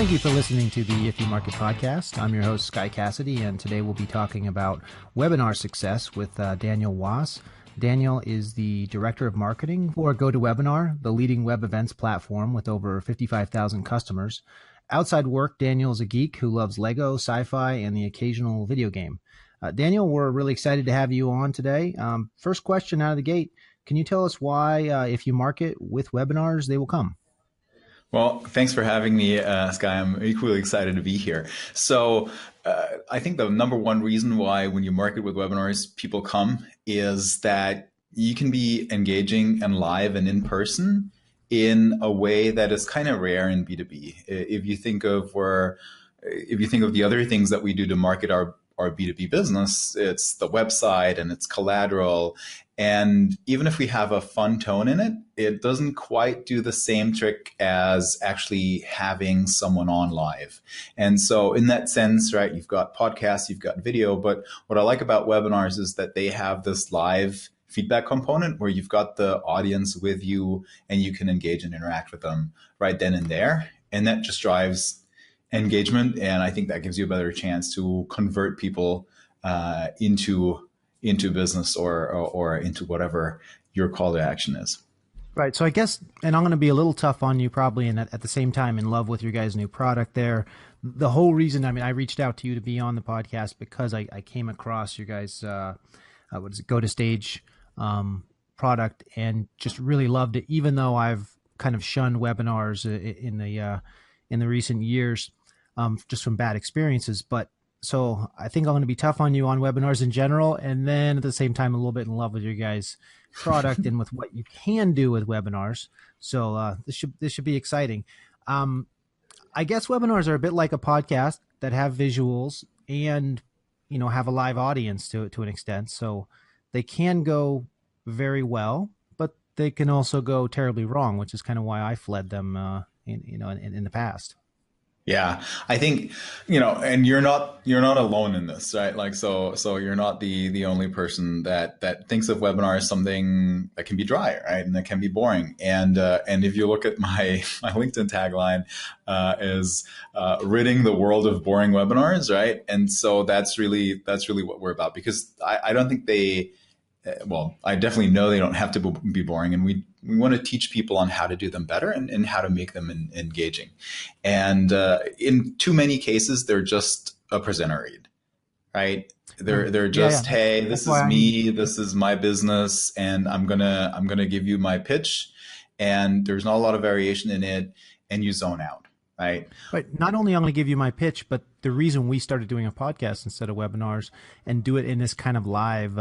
Thank you for listening to the If You Market podcast. I'm your host, Sky Cassidy, and today we'll be talking about webinar success with Daniel Waas. Daniel is the Director of Marketing for GoToWebinar, the leading web events platform with over 55,000 customers. Outside work, Daniel is a geek who loves Lego, sci-fi, and the occasional video game. Daniel, we're really excited to have you on today. First question out of the gate, can you tell us why, if you market with webinars, they will come? Well, thanks for having me, Sky. I'm equally excited to be here. So I think the number one reason why when you market with webinars, people come is that you can be engaging and live and in person in a way that is kind of rare in B2B. If you think of the other things that we do to market our B2B business, it's the website and it's collateral. And even if we have a fun tone in it, it doesn't quite do the same trick as actually having someone on live. And so in that sense, right, you've got podcasts, you've got video, but what I like about webinars is that they have this live feedback component where you've got the audience with you and you can engage and interact with them right then and there. And that just drives engagement. And I think that gives you a better chance to convert people into business or into whatever your call to action is. Right. So I guess, and I'm going to be a little tough on you probably, and at the same time in love with your guys' new product there. The whole reason, I reached out to you to be on the podcast because I came across your guys' GoToStage product and just really loved it, even though I've kind of shunned webinars in the recent years, just from bad experiences. But so I think I'm going to be tough on you on webinars in general, and then at the same time, a little bit in love with your guys' product and with what you can do with webinars. So this should be exciting. I guess webinars are a bit like a podcast that have visuals and have a live audience to an extent. So they can go very well, but they can also go terribly wrong, which is kind of why I fled them in the past. Yeah, I think, and you're not alone in this, right? Like, so you're not the only person that thinks of webinar as something that can be dry, right? And that can be boring. And if you look at my LinkedIn tagline is ridding the world of boring webinars, right? And so that's really what we're about, because I don't think I definitely know they don't have to be boring, and we want to teach people on how to do them better and how to make them engaging. And in too many cases, they're just a presenter read, right? They're just, hey, this is me, this is my business, and I'm gonna give you my pitch, and there's not a lot of variation in it, and you zone out. Right. But not only I'm going to give you my pitch, but the reason we started doing a podcast instead of webinars and do it in this kind of live,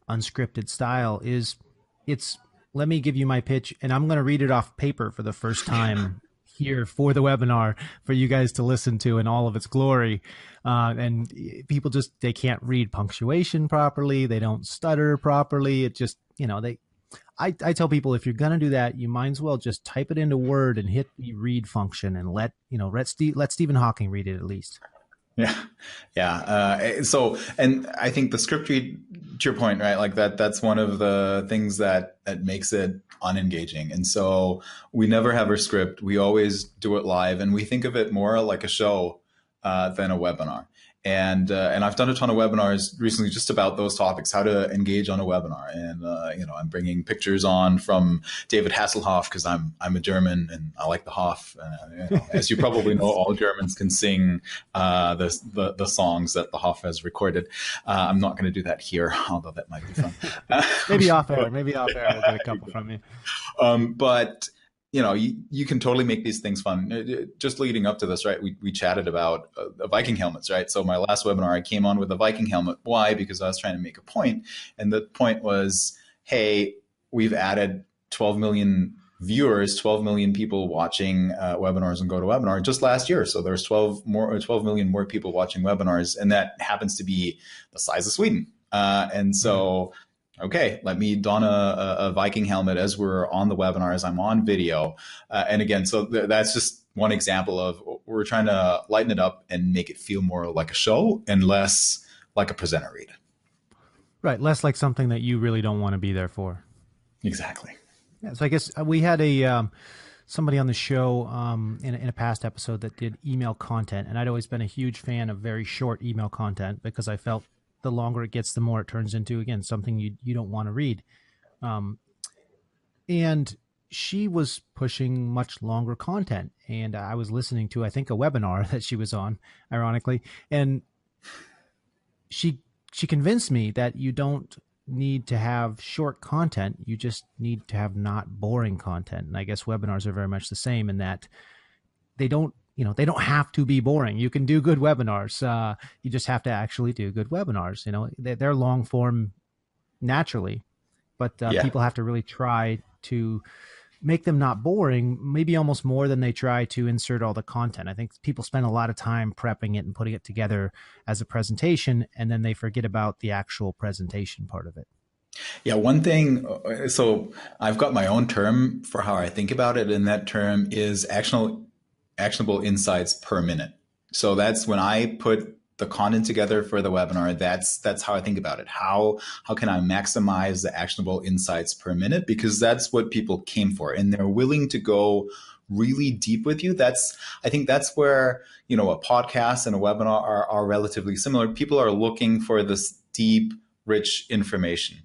unscripted style is let me give you my pitch, and I'm going to read it off paper for the first time here for the webinar for you guys to listen to in all of its glory. And people they can't read punctuation properly. They don't stutter properly. It just, I tell people, if you're going to do that, you might as well just type it into Word and hit the read function and let Stephen Hawking read it at least. Yeah. So, and I think the script read, to your point, right? Like that's one of the things that makes it unengaging. And so we never have a script. We always do it live, and we think of it more like a show than a webinar. And I've done a ton of webinars recently just about those topics, how to engage on a webinar. And, I'm bringing pictures on from David Hasselhoff because I'm a German and I like the Hoff. As you probably know, all Germans can sing the songs that the Hoff has recorded. I'm not going to do that here, although that might be fun. Maybe off air. We'll get a couple from you. But you can totally make these things fun. Just leading up to this, right, we chatted about Viking helmets, right? So my last webinar, I came on with a Viking helmet. Why? Because I was trying to make a point. And the point was, hey, we've added 12 million viewers, 12 million people watching webinars and GoToWebinar just last year. So there's 12 million more people watching webinars. And that happens to be the size of Sweden. And so okay, let me don a Viking helmet as we're on the webinar, as I'm on video. And again, so that's just one example of we're trying to lighten it up and make it feel more like a show and less like a presenter read. Right, less like something that you really don't want to be there for. Exactly. Yeah, so I guess we had a somebody on the show in a past episode that did email content, and I'd always been a huge fan of very short email content because I felt the longer it gets, the more it turns into, again, something you don't want to read. And she was pushing much longer content, and I was listening to, I think, a webinar that she was on, ironically, and she convinced me that you don't need to have short content. You just need to have not boring content. And I guess webinars are very much the same in that they don't have to be boring. You can do good webinars. You just have to actually do good webinars. They're long form naturally, but people have to really try to make them not boring, maybe almost more than they try to insert all the content. I think people spend a lot of time prepping it and putting it together as a presentation, and then they forget about the actual presentation part of it. Yeah, one thing, so I've got my own term for how I think about it, and that term is actionable insights per minute. So that's when I put the content together for the webinar, that's how I think about it. How can I maximize the actionable insights per minute? Because that's what people came for, and they're willing to go really deep with you. I think that's where, a podcast and a webinar are relatively similar. People are looking for this deep, rich information.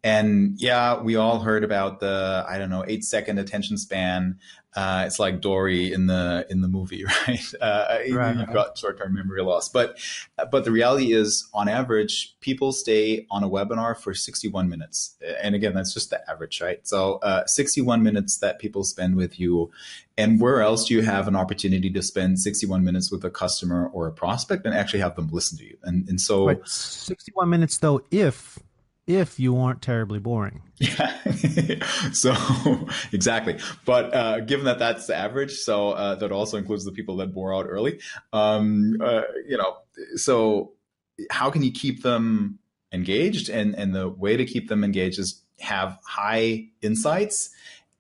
And yeah, we all heard about the, 8-second attention span. It's like Dory in the movie, right? You've got short-term memory loss. But the reality is, on average, people stay on a webinar for 61 minutes. And again, that's just the average, right? So 61 minutes that people spend with you. And where else do you have an opportunity to spend 61 minutes with a customer or a prospect and actually have them listen to you? And so... Right. 61 minutes, though, if you aren't terribly boring. Yeah, so exactly. But given that that's the average, so that also includes the people that bore out early. So how can you keep them engaged? And the way to keep them engaged is have high insights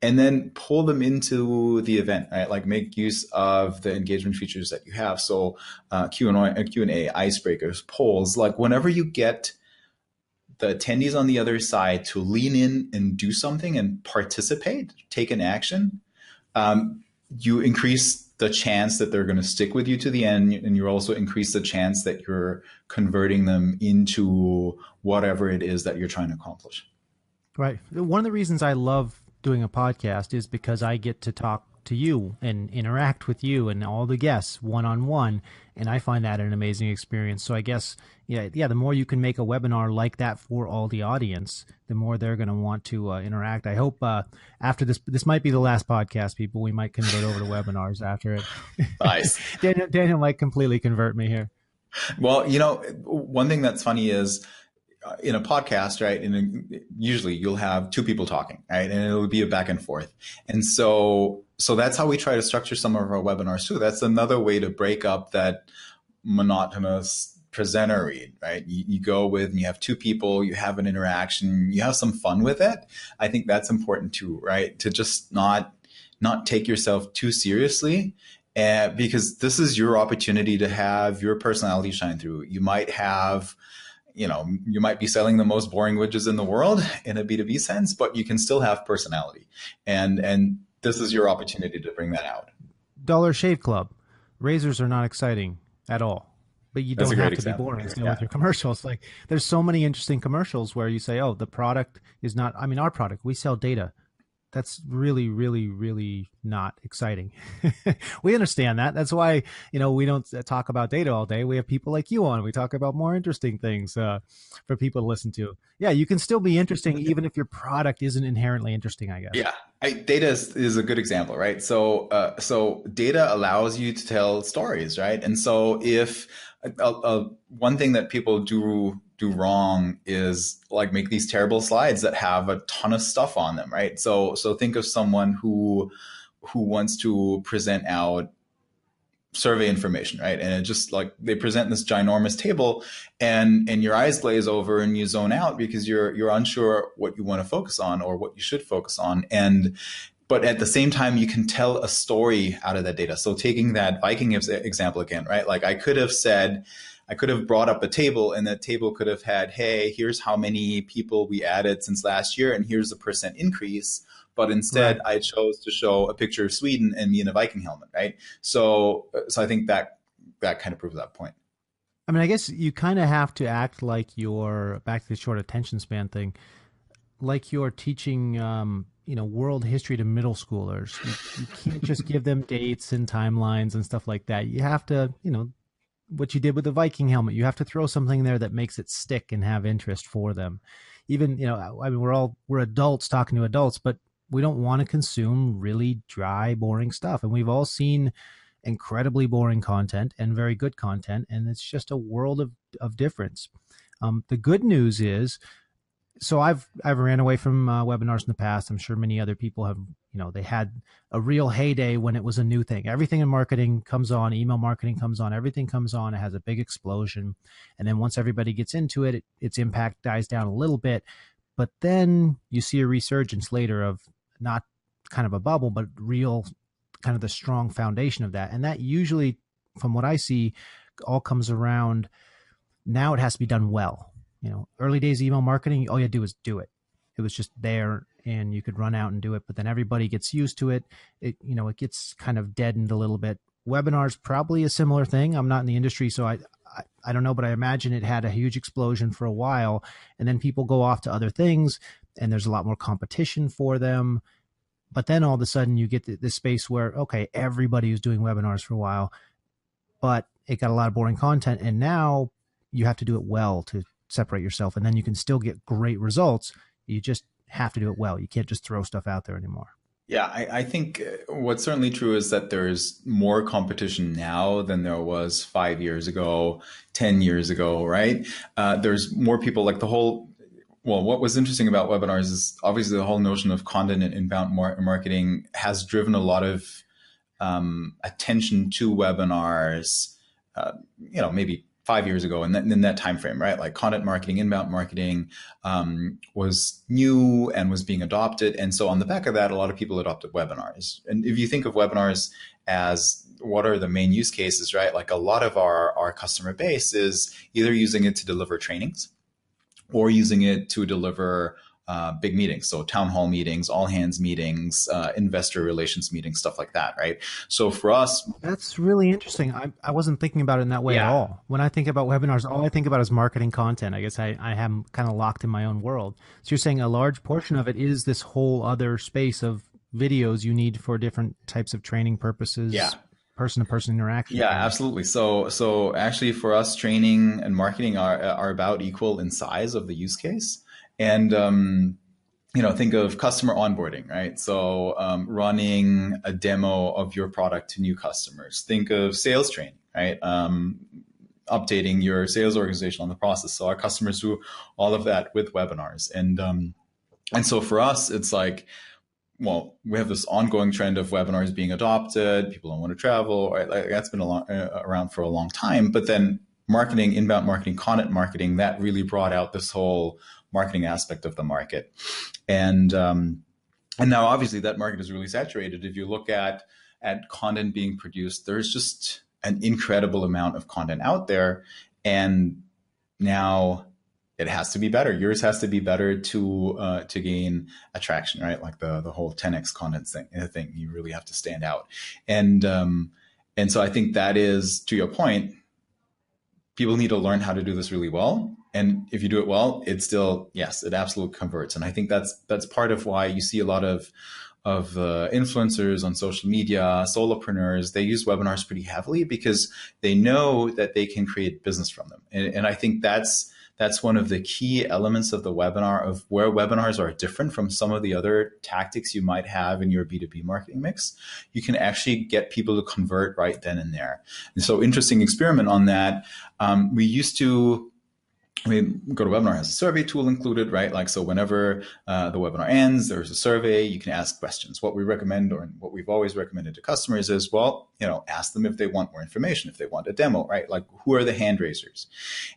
and then pull them into the event, right? Like make use of the engagement features that you have. So Q&A, icebreakers, polls, like whenever you get the attendees on the other side to lean in and do something and participate, take an action, you increase the chance that they're going to stick with you to the end, and you also increase the chance that you're converting them into whatever it is that you're trying to accomplish. Right. One of the reasons I love doing a podcast is because I get to talk to you and interact with you and all the guests one-on-one, and I find that an amazing experience. So I guess, the more you can make a webinar like that for all the audience, the more they're going to want to interact. I hope after this might be the last podcast, people, we might convert over to webinars after it. Nice. Daniel might completely convert me here. Well, one thing that's funny is, in a podcast, right? And usually you'll have two people talking, right? And it'll be a back and forth. And so that's how we try to structure some of our webinars too. That's another way to break up that monotonous presenter read, right? You go with and you have two people, you have an interaction, you have some fun with it. I think that's important too, right? To just not take yourself too seriously. Because this is your opportunity to have your personality shine through. You might have, you might be selling the most boring widgets in the world in a B2B sense, but you can still have personality. And this is your opportunity to bring that out. Dollar Shave Club. Razors are not exciting at all, but you don't have to be boring still with your commercials. Like, there's so many interesting commercials where you say, oh, the product is not, our product, we sell data. That's really, really, really not exciting. We understand that. That's why, we don't talk about data all day. We have people like you on. We talk about more interesting things for people to listen to. Yeah, you can still be interesting even if your product isn't inherently interesting, I guess. Yeah, data is a good example, right? So data allows you to tell stories, right? And so if one thing that people do wrong is like make these terrible slides that have a ton of stuff on them, right? So think of someone who wants to present out survey information, right? And it just like they present this ginormous table and your eyes glaze over and you zone out because you're unsure what you want to focus on or what you should focus on. But at the same time, you can tell a story out of that data. So taking that Viking example again, right? Like I could have said, I could have brought up a table, and that table could have had, hey, here's how many people we added since last year, and here's the percent increase. But instead, I chose to show a picture of Sweden and me in a Viking helmet, right? So I think that kind of proves that point. I mean, I guess you kind of have to act like you're, back to the short attention span thing, like you're teaching, world history to middle schoolers. You can't just give them dates and timelines and stuff like that. You have to, what you did with the Viking helmet, you have to throw something there that makes it stick and have interest for them. Even, I mean, we're adults talking to adults, but we don't want to consume really dry, boring stuff. And we've all seen incredibly boring content and very good content, and it's just a world of difference. The good news is, so I've ran away from webinars in the past. I'm sure many other people have. They had a real heyday when it was a new thing. Everything in marketing comes on, email marketing comes on, everything comes on. It has a big explosion, and then once everybody gets into it, its impact dies down a little bit. But then you see a resurgence later of not kind of a bubble, but real kind of the strong foundation of that. And that usually, from what I see, all comes around. Now it has to be done well. Early days email marketing, all you do is do it. It was just there and you could run out and do it, but then everybody gets used to it. It gets kind of deadened a little bit. Webinars, probably a similar thing. I'm not in the industry, so I don't know, but I imagine it had a huge explosion for a while, and then people go off to other things and there's a lot more competition for them. But then all of a sudden you get this space where, okay, everybody was doing webinars for a while, but it got a lot of boring content. And now you have to do it well to separate yourself. And then you can still get great results. You just have to do it well. You can't just throw stuff out there anymore. Yeah, I think what's certainly true is that there's more competition now than there was 5 years ago, 10 years ago, right? There's more people, like what was interesting about webinars is obviously the whole notion of content and inbound marketing has driven a lot of attention to webinars, maybe 5 years ago, and in that time frame, right? Like content marketing, inbound marketing was new and was being adopted. And so on the back of that, a lot of people adopted webinars. And if you think of webinars as what are the main use cases, right? Like a lot of our customer base is either using it to deliver trainings or using it to deliver big meetings. So town hall meetings, all hands meetings, investor relations meetings, stuff like that, right? So for us, that's really interesting. I wasn't thinking about it in that way at all. When I think about webinars, all I think about is marketing content. I guess I am kind of locked in my own world. So you're saying a large portion of it is this whole other space of videos you need for different types of training purposes. Yeah. Person-to-person interaction. Yeah, absolutely. So actually for us, training and marketing are about equal in size of the use case. And, think of customer onboarding, right? So running a demo of your product to new customers. Think of sales training, right? Updating your sales organization on the process. So our customers do all of that with webinars. And so for us, it's like, well, we have this ongoing trend of webinars being adopted. People don't want to travel, right? Like that's been around for a long time. But then marketing, inbound marketing, content marketing, that really brought out this whole marketing aspect of the market. And now obviously that market is really saturated. If you look at content being produced, there's just an incredible amount of content out there. And now it has to be better. Yours has to be better to gain attraction, right? Like the whole 10x content thing. You really have to stand out. And so I think that is, to your point, people need to learn how to do this really well. And if you do it well, it still, yes, it absolutely converts. And I think that's part of why you see a lot of influencers on social media, solopreneurs, they use webinars pretty heavily because they know that they can create business from them. And I think that's one of the key elements of the webinar, of where webinars are different from some of the other tactics you might have in your B2B marketing mix. You can actually get people to convert right then and there. And so interesting experiment on that. GoToWebinar has a survey tool included, right? Like, so whenever the webinar ends, there's a survey, you can ask questions. What we recommend, or what we've always recommended to customers is, well, ask them if they want more information, if they want a demo, right? Like, who are the hand raisers?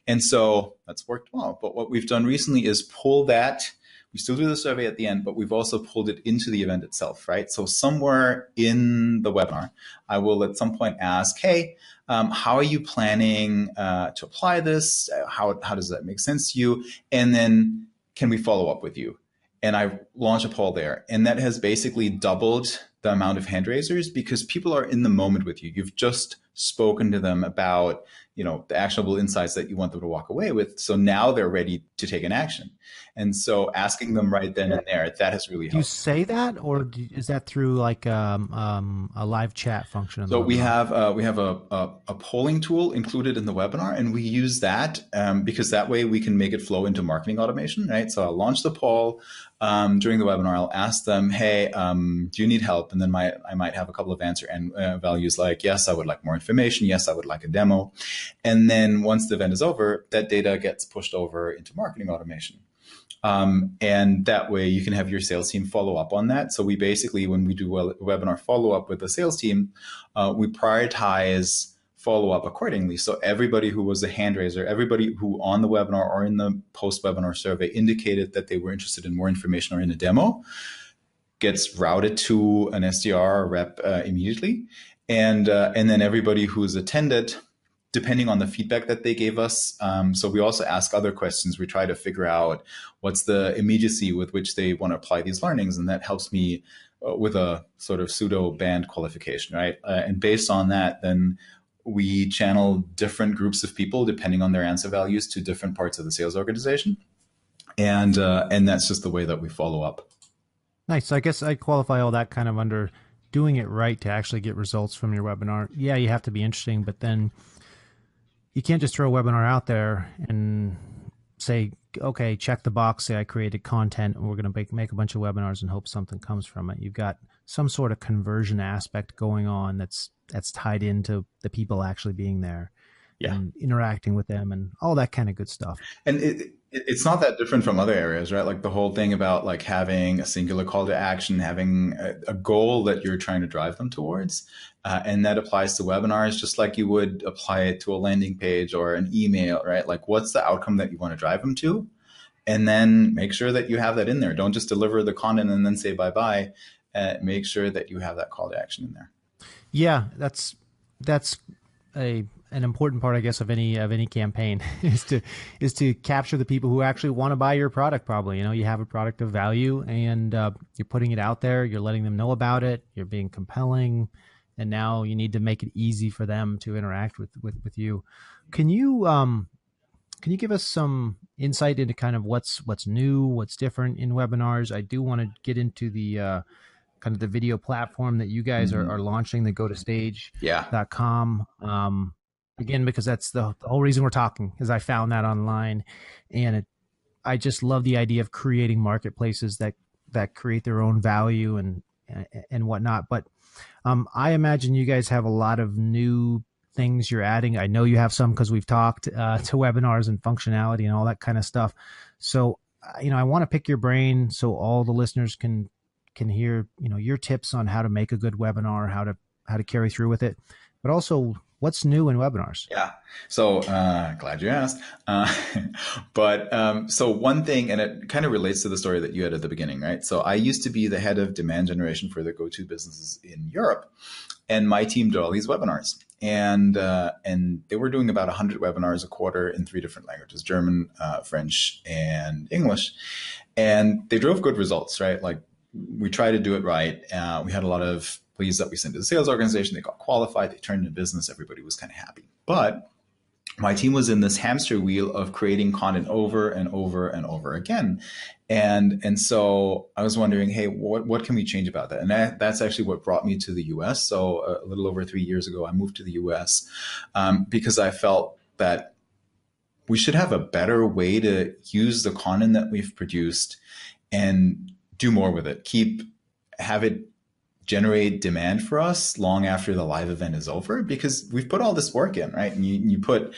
And so that's worked well. But what we've done recently is pull that We still do the survey at the end, but we've also pulled it into the event itself, right? So somewhere in the webinar, I will at some point ask, hey, how are you planning to apply this? How does that make sense to you? And then can we follow up with you? And I launch a poll there. And that has basically doubled the amount of hand raisers because people are in the moment with you. You've just spoken to them about, the actionable insights that you want them to walk away with. So now they're ready to take an action. And so asking them right then and there, that has really helped. Do you say that, or is that through like a live chat function? So we have a polling tool included in the webinar, and we use that because that way we can make it flow into marketing automation, right? So I'll launch the poll during the webinar. I'll ask them, hey, do you need help? And then I might have a couple of answer values like, yes, I would like more information. Yes, I would like a demo. And then once the event is over, that data gets pushed over into marketing automation. And that way you can have your sales team follow up on that. So we basically, when we do a webinar follow up with the sales team, we prioritize follow up accordingly. So everybody who was a hand raiser, everybody who on the webinar or in the post webinar survey indicated that they were interested in more information or in a demo gets routed to an SDR or rep immediately. And then everybody who's attended, depending on the feedback that they gave us. So we also ask other questions. We try to figure out what's the immediacy with which they want to apply these learnings. And that helps me with a sort of pseudo band qualification, right? And based on that, then we channel different groups of people depending on their answer values to different parts of the sales organization. And that's just the way that we follow up. Nice. So I guess I qualify all that kind of under doing it right to actually get results from your webinar. Yeah, you have to be interesting, but then you can't just throw a webinar out there and say, okay, check the box, say I created content, and we're going to make a bunch of webinars and hope something comes from it. You've got some sort of conversion aspect going on that's tied into the people actually being there, and interacting with them and all that kind of good stuff. And it's not that different from other areas, right? Like the whole thing about like having a singular call to action, having a goal that you're trying to drive them towards. And that applies to webinars just like you would apply it to a landing page or an email, right? Like what's the outcome that you want to drive them to? And then make sure that you have that in there. Don't just deliver the content and then say bye-bye. Make sure that you have that call to action in there. Yeah, that's an important part, I guess, of any campaign is to capture the people who actually want to buy your product. Probably, you have a product of value, and you're putting it out there. You're letting them know about it. You're being compelling, and now you need to make it easy for them to interact with you. Can you give us some insight into kind of what's new, what's different in webinars? I do want to get into the kind of the video platform that you guys are launching, the GoToStage.com. Again, because that's the whole reason we're talking, is I found that online, and I just love the idea of creating marketplaces that create their own value and whatnot. But I imagine you guys have a lot of new things you're adding. I know you have some because we've talked to webinars and functionality and all that kind of stuff. So, I want to pick your brain so all the listeners can hear, your tips on how to make a good webinar, how to carry through with it, but also what's new in webinars? Yeah. So glad you asked. So one thing, and it kind of relates to the story that you had at the beginning, right? So I used to be the head of demand generation for the GoTo businesses in Europe, and my team did all these webinars. And they were doing about 100 webinars a quarter in 3 different languages: German, French, and English. And they drove good results, right? Like we tried to do it right. We had a lot of leads that we sent to the sales organization. They got qualified. They turned into business. Everybody was kind of happy. But my team was in this hamster wheel of creating content over and over and over again. And so I was wondering, hey, what can we change about that? And that's actually what brought me to the US. So a little over 3 years ago, I moved to the US because I felt that we should have a better way to use the content that we've produced and do more with it. Have it generate demand for us long after the live event is over, because we've put all this work in, right? And you put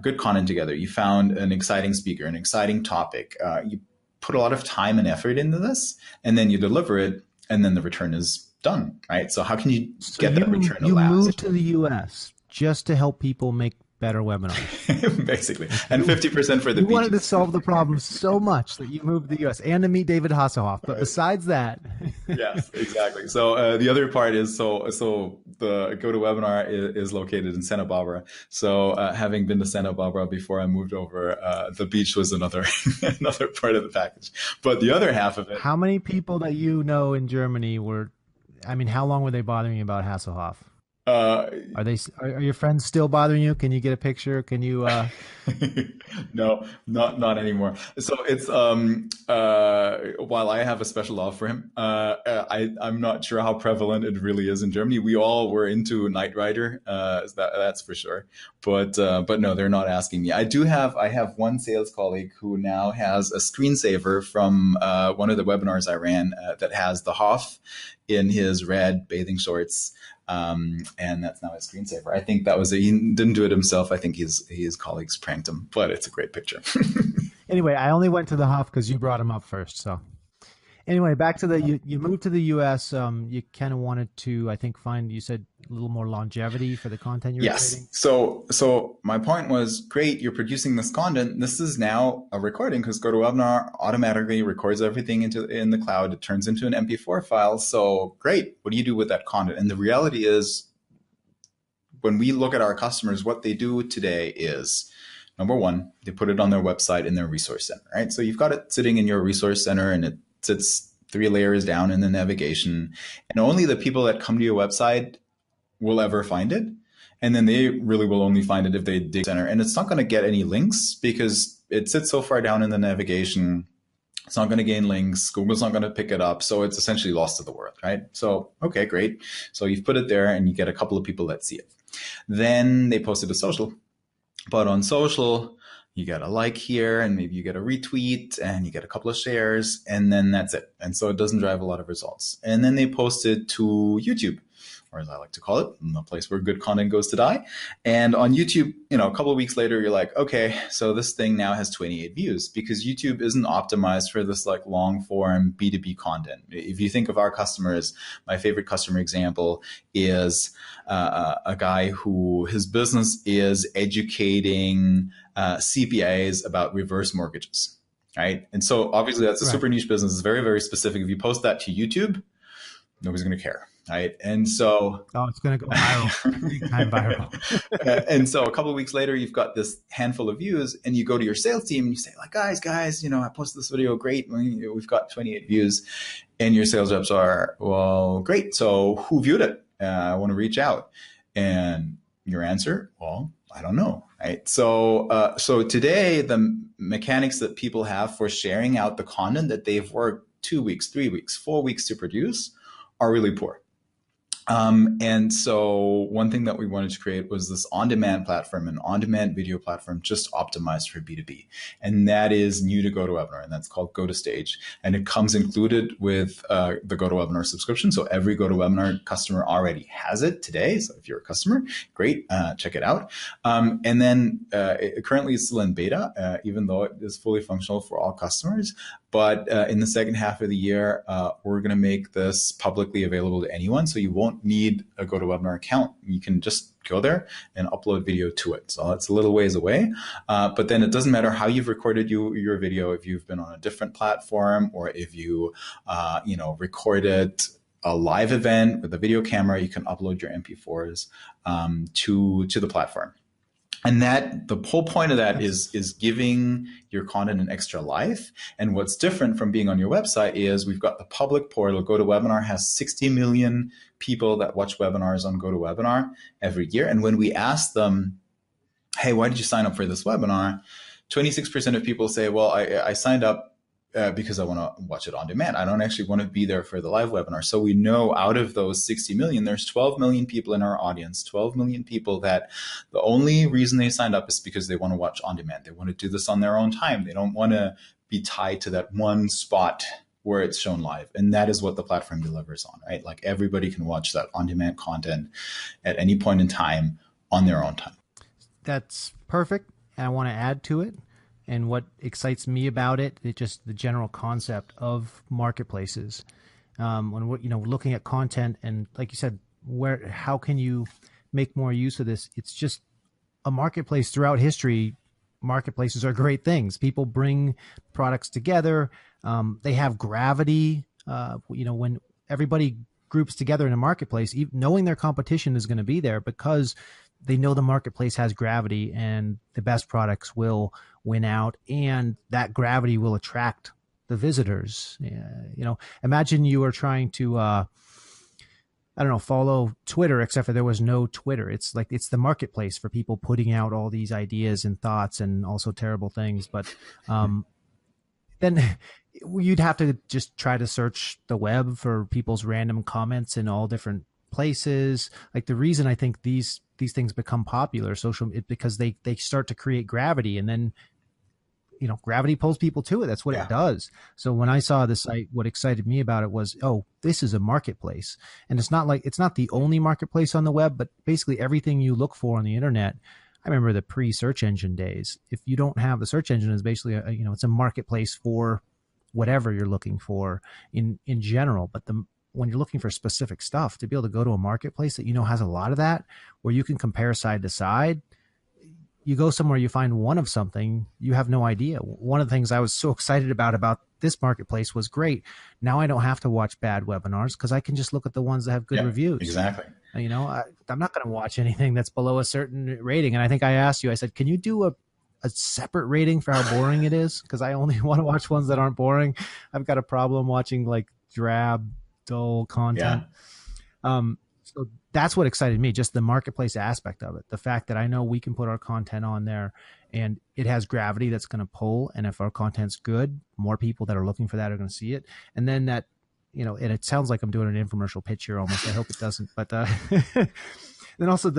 good content together. You found an exciting speaker, an exciting topic. You put a lot of time and effort into this, and then you deliver it, and then the return is done, right? So how can you get that return to last? You moved to the U.S. just to help people make better webinars. Basically, and 50% for the You wanted to beaches. solve the problem so much that you moved to the U.S. and to meet David Hasselhoff. But besides that, Yes, exactly. So the other part is so the GoToWebinar is located in Santa Barbara. So having been to Santa Barbara before I moved over, the beach was another another part of the package. But the other half of it, how many people that you know in Germany were? I mean, how long were they bothering you about Hasselhoff? uh, Are your friends still bothering you? Can you get a picture? Can you? no, not anymore. So it's while I have a special love for him, I'm not sure how prevalent it really is in Germany. We all were into Knight Rider, that's for sure. But no, they're not asking me. I have one sales colleague who now has a screensaver from one of the webinars I ran that has the Hoff in his red bathing shorts. And that's now his screensaver. I think that was he didn't do it himself. I think his colleagues pranked him, but it's a great picture. Anyway, I only went to the Hoff because you brought him up first. So anyway, back to you moved to the U.S. You kind of wanted to, I think, you said a little more longevity for the content you were creating. So my point was, great, you're producing this content. This is now a recording because GoToWebinar automatically records everything in the cloud. It turns into an MP4 file. So great. What do you do with that content? And the reality is, when we look at our customers, what they do today is, number one, they put it on their website in their resource center, right? So you've got it sitting in your resource center and it sits 3 layers down in the navigation. And only the people that come to your website will ever find it. And then they really will only find it if they dig center. And it's not going to get any links because it sits so far down in the navigation. It's not going to gain links. Google's not going to pick it up. So it's essentially lost to the world, right? So, okay, great. So you've put it there and you get a couple of people that see it. Then they post it to social. But on social, you get a like here and maybe you get a retweet and you get a couple of shares and then that's it. And so it doesn't drive a lot of results. And then they post it to YouTube, or as I like to call it, the place where good content goes to die. And on YouTube, a couple of weeks later, you're like, okay, so this thing now has 28 views because YouTube isn't optimized for this like long form B2B content. If you think of our customers, my favorite customer example is a guy who his business is educating CPAs about reverse mortgages, right? And so obviously that's a super niche business. It's very, very specific. If you post that to YouTube, nobody's going to care. Right. And so it's going to go viral, big time viral. And so a couple of weeks later, you've got this handful of views and you go to your sales team and you say like, guys, I posted this video. Great. We've got 28 views and your sales reps are, well, great. So who viewed it? I want to reach out. And your answer, well, I don't know. Right. So, so today the mechanics that people have for sharing out the content that they've worked 2 weeks, 3 weeks, 4 weeks to produce are really poor. And so one thing that we wanted to create was this on-demand platform, an on-demand video platform just optimized for B2B. And that is new to GoToWebinar, and that's called GoToStage. And it comes included with the GoToWebinar subscription. So every GoToWebinar customer already has it today. So if you're a customer, great, check it out. And then currently it's still in beta, even though it is fully functional for all customers. But in the second half of the year, we're going to make this publicly available to anyone. So you won't need a GoToWebinar account. You can just go there and upload video to it. So it's a little ways away. But then it doesn't matter how you've recorded your video, if you've been on a different platform or if you, recorded a live event with a video camera, you can upload your MP4s to the platform. And that the whole point of that is giving your content an extra life. And what's different from being on your website is we've got the public portal. GoToWebinar has 60 million people that watch webinars on GoToWebinar every year. And when we ask them, hey, why did you sign up for this webinar? 26% of people say, well, I signed up because I want to watch it on demand. I don't actually want to be there for the live webinar. So we know out of those 60 million, there's 12 million people in our audience, 12 million people that the only reason they signed up is because they want to watch on demand. They want to do this on their own time. They don't want to be tied to that one spot where it's shown live. And that is what the platform delivers on, right? Like everybody can watch that on-demand content at any point in time on their own time. That's perfect. And I want to add to it. And what excites me about it is just the general concept of marketplaces. When we're looking at content and like you said, how can you make more use of this? It's just a marketplace throughout history, marketplaces are great things. People bring products together. They have gravity. When everybody groups together in a marketplace, knowing their competition is going to be there because they know the marketplace has gravity and the best products will win out, and that gravity will attract the visitors. Imagine you are trying to, follow Twitter, except for there was no Twitter. It's like, it's the marketplace for people putting out all these ideas and thoughts and also terrible things. But then you'd have to just try to search the web for people's random comments in all different places. Like, the reason I think these things become popular because they start to create gravity, and then gravity pulls people to it. That's what it does. So when I saw this site, what excited me about it was, oh, this is a marketplace. And it's not the only marketplace on the web, but basically everything you look for on the internet. I remember the pre-search engine days. If you don't have the search engine, is basically it's a marketplace for whatever you're looking for in general. But when you're looking for specific stuff, to be able to go to a marketplace that has a lot of that, where you can compare side to side. You go somewhere, you find one of something, you have no idea. One of the things I was so excited about this marketplace was, great, now I don't have to watch bad webinars because I can just look at the ones that have good reviews. Exactly. I'm not going to watch anything that's below a certain rating. And I think I asked you, I said, can you do a separate rating for how boring it is? Because I only want to watch ones that aren't boring. I've got a problem watching like drab, dull content. So that's what excited me, just the marketplace aspect of it. The fact that I know we can put our content on there and it has gravity that's going to pull. And if our content's good, more people that are looking for that are going to see it. And then that, and it sounds like I'm doing an infomercial pitch here almost. I hope it doesn't. But then also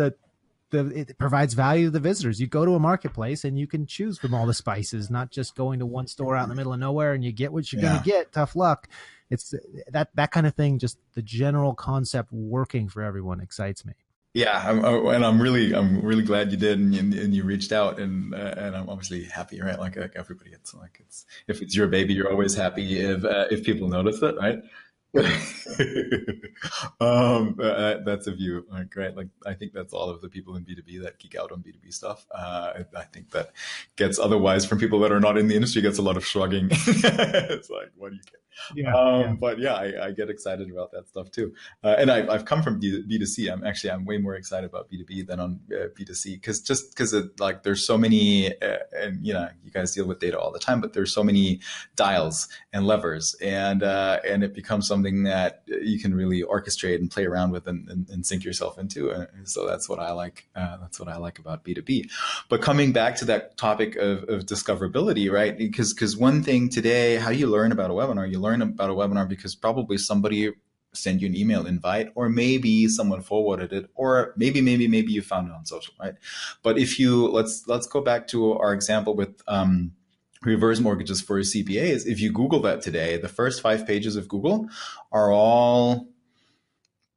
it provides value to the visitors. You go to a marketplace and you can choose from all the spices, not just going to one store out in the middle of nowhere and you get what you're going to get. Tough luck. It's that kind of thing. Just the general concept working for everyone excites me. Yeah, I'm really glad you did, and you reached out, and I'm obviously happy, right? Like everybody, it's if it's your baby, you're always happy if people notice it, right? That's a view, like, right? Like, I think that's all of the people in B2B that geek out on B2B stuff. I think that gets, otherwise, from people that are not in the industry, gets a lot of shrugging. It's like, what do you get? But yeah, I get excited about that stuff too. And I've come from B2C. I'm way more excited about B2B than on B2C, because like, there's so many, and you guys deal with data all the time, but there's so many dials and levers, and it becomes something that you can really orchestrate and play around with and sink yourself into. So that's what I like. That's what I like about B2B. But coming back to that topic of discoverability, right? Because one thing today, how do you learn about a webinar? You learn about a webinar because probably somebody sent you an email invite, or maybe someone forwarded it, or maybe you found it on social, right? But if you, let's go back to our example with reverse mortgages for CPAs. If you Google that today, the first 5 pages of Google are all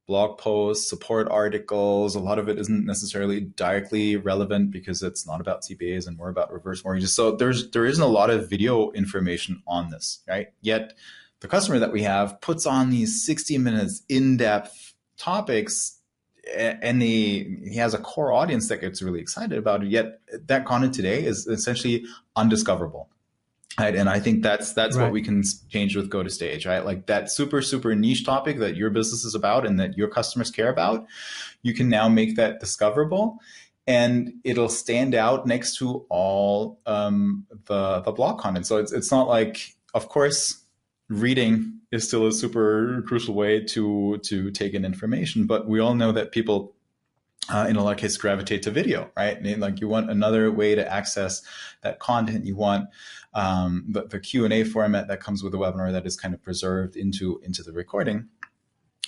blog posts, support articles. A lot of it isn't necessarily directly relevant because it's not about CPAs and more about reverse mortgages. So there isn't a lot of video information on this, right? Yet the customer that we have puts on these 60 minutes in-depth topics, and he has a core audience that gets really excited about it. Yet that content today is essentially undiscoverable. Right. And I think that's right. What we can change with Go to Stage, right? Like that super niche topic that your business is about and that your customers care about, you can now make that discoverable, and it'll stand out next to all the blog content. So it's not like, of course, reading is still a super crucial way to take in information, but we all know that people in a lot of cases gravitate to video, right? And like, you want another way to access that content. You want the Q&A format that comes with a webinar that is kind of preserved into the recording.